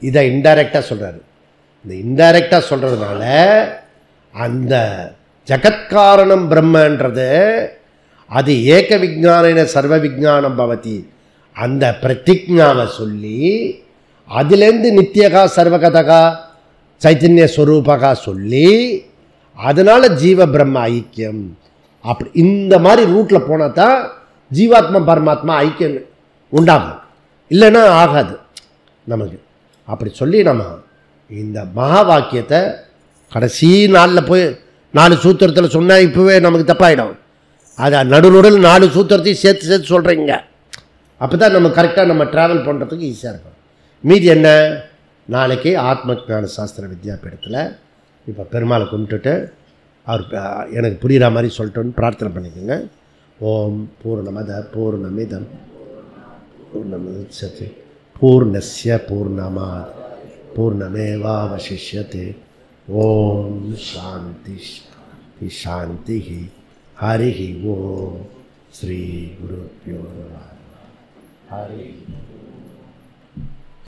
இதை இன்டைரக்டா சொல்றாரு. இந்த இன்டைரக்டா சொல்றதுனால அந்த ஜகத்காரணம் பிரம்மன்றது அது ஏக விஜான சர்வ விஜானம் பவதி, அந்த பிரதிஜாவை சொல்லி அதுலேருந்து நித்யகா சர்வகதகா சைத்தன்ய ஸ்வரூபகா சொல்லி அதனால ஜீவ பிரம்ம ஐக்கியம். அப்படி இந்த மாதிரி ரூட்டில் போனால் தான் ஜீவாத்மா பரமாத்மா ஐக்கியம் உண்டாகும், இல்லைன்னா ஆகாது நமக்கு. அப்படி சொல்லி நம்ம இந்த மகா வாக்கியத்தை கடைசி நாளில் போய் 4 சூத்திரத்தில் சொன்னால் இப்போவே நமக்கு தப்பாயிடும். அதை நடுநடுவில் 4 சூத்திரத்தையும் சேர்த்து சொல்கிறீங்க. அப்போ தான் நம்ம கரெக்டாக நம்ம ட்ராவல் பண்ணுறதுக்கு ஈஸியாக இருக்கும். மீதி என்ன? நாளைக்கு ஆத்ம ஞான சாஸ்திர வித்யாபீடத்தில் இப்போ பெருமாளை கும்பிட்டுட்டு அவர் எனக்கு புரிகிற மாதிரி சொல்லிட்டோன்னு பிரார்த்தனை பண்ணிக்கோங்க. ஓம் பூர்ணமத பூர்ணமிதம் பூர்ணமுதச்யதே பூர்ணஸ்ய பூர்ணமாத் பூர்ணமேவாவசிஷ்யதே. ஓம் சாந்தி சாந்தி. ஹரி ஓம். ஸ்ரீ குருப்யோ நமः. ஹரி.